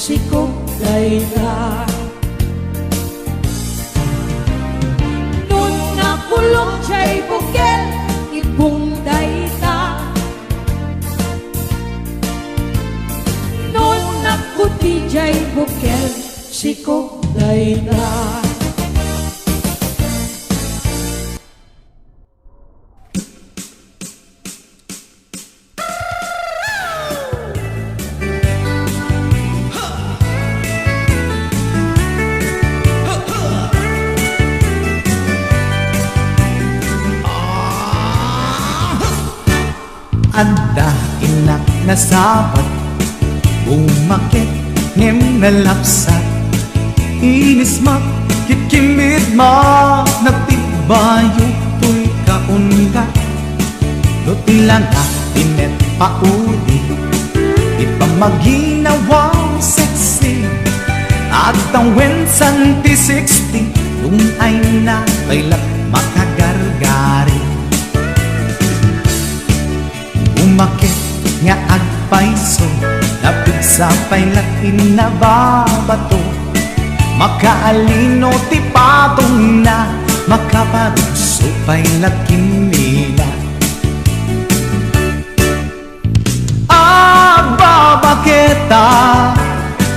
sikog dayta. Nun nakulong siya'y bukil, ibong dayta. Nun nakuti siya'y bukil, sikog dayta. Anda inak na sabat, umakit ngem na lapsat. Inis makikimid ma, nagtibayo to'y kaunga. Dutila na pinet pauli, ipamaginawang sexy. At ang wensan ti 60, kung ay na kailat makagargari. Umakit nga agpaiso, napig sa pailatin na babato. Makaalino ti patong na, makaparuso pailatin nila. Babaketa,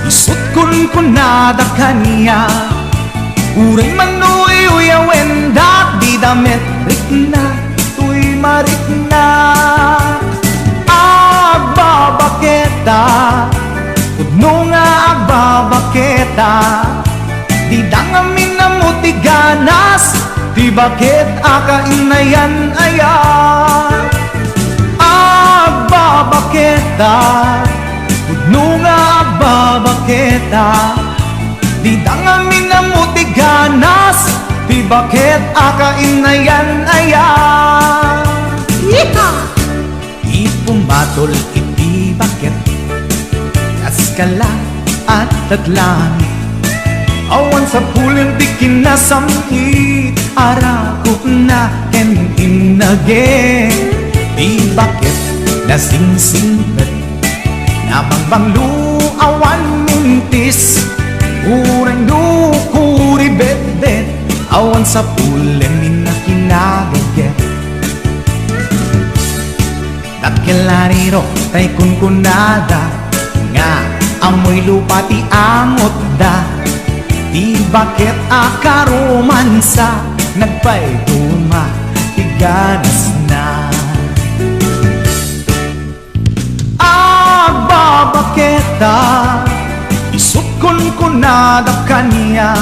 isot kun nada kanya. Uray manuy uyawenda, di damit rik na, tuy marik na. Agbabaketa, udno nga agbabaketa. Di dangamin na muti ganas, di bakit akainayan ayan. Agbabaketa, udno nga agbabaketa. Di dangamin na muti ganas, di bakit akainayan ayan. Yeehaw! Ipumatol iti bakit, kaskala at tatlangit. Awan sa pulin di kinasamit, arakot na ken inage. Di bakit nasingsingpet, nabangbanglu awan mintis. Urang dukuri bet-bet, awan sa pulin minakinagaget. Dakilariro tay kunkunada, nga amoy lupa ti amot da. Di bakit akaromansa, nagpaituma ti ganas na. Agbabaketa, isot kunkunada kanya.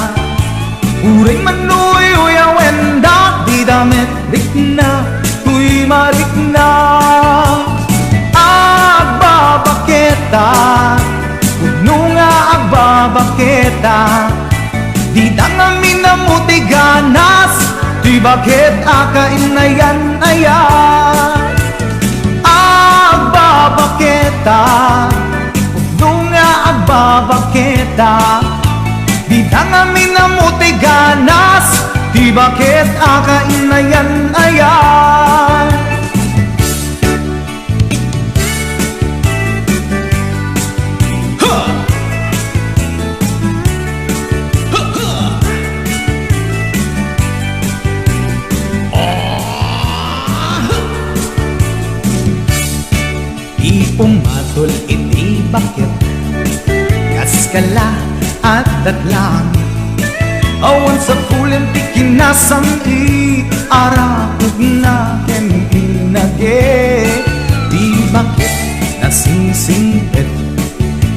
Uray manuy uyawenda, di damit rik na, tuy marik na. Agbabaketa, udno nga agbabaketa. Di dangamin na muti ganas, di bakit akainayan ayan. Agbabaketa, udno nga agbabaketa. Di dangamin na muti ganas, di bakit akainayan ayan. Ipumatol iti bakit, kaskala at datlangit. Awan sa pulin ti kinasamit, arakot na ken inage. Di bakit nasingsingpet,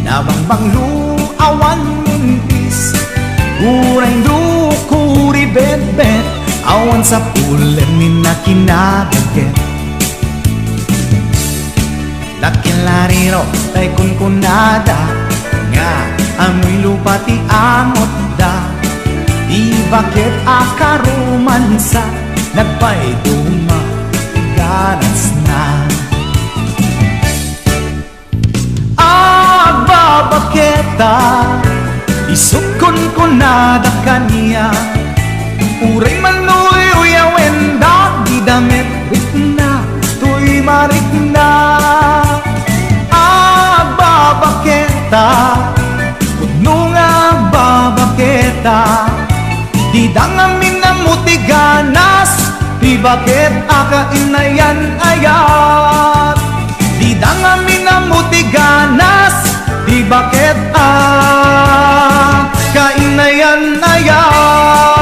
nabangbanglu awan mintis. Urang dukuri bet-bet, awan sa pulin minakinagaget. Dakilariro tay kunkunada, nga amoy lupa ti amot da. Di bakit akaromansa, nagpaituma ti ganas na. Agbabaketa, isot kunkunada kanya. Uray manuy uyawenda, di damit rik na, tuy marik na. Agbabaketa, baketa di dangamin na mutiganas, di bakit akainayan ayat. Di dangamin na mutiganas, di bakit kainayan ayat.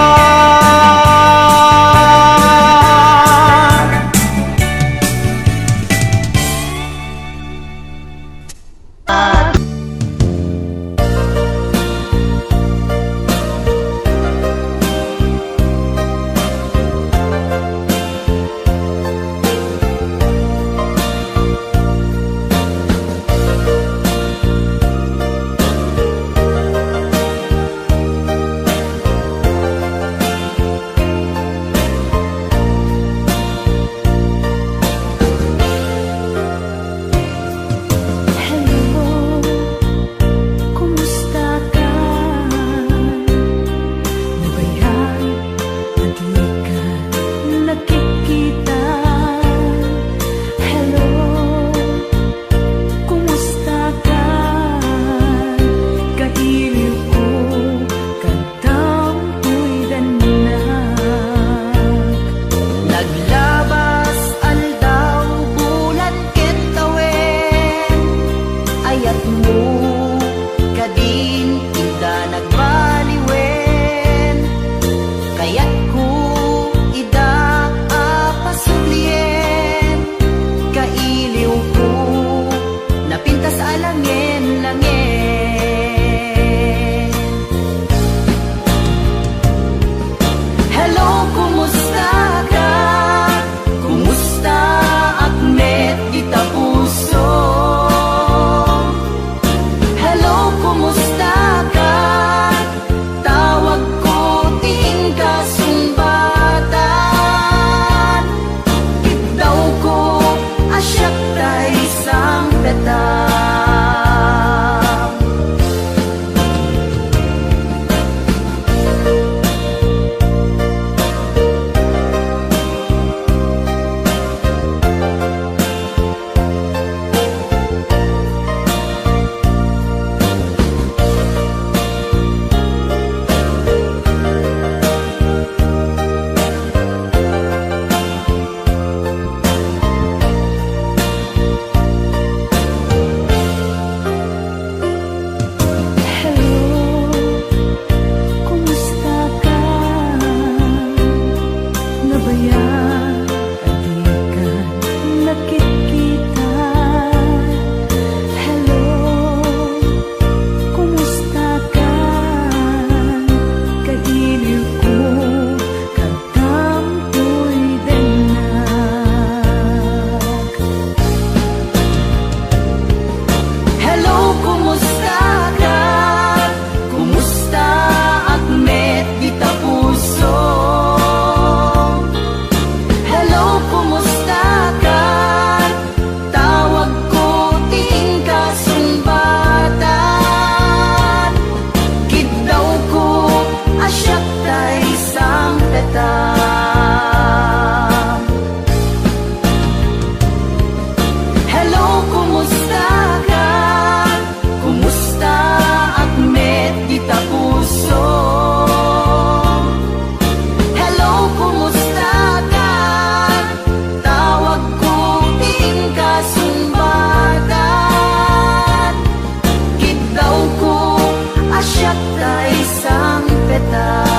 Asyak na isang peta.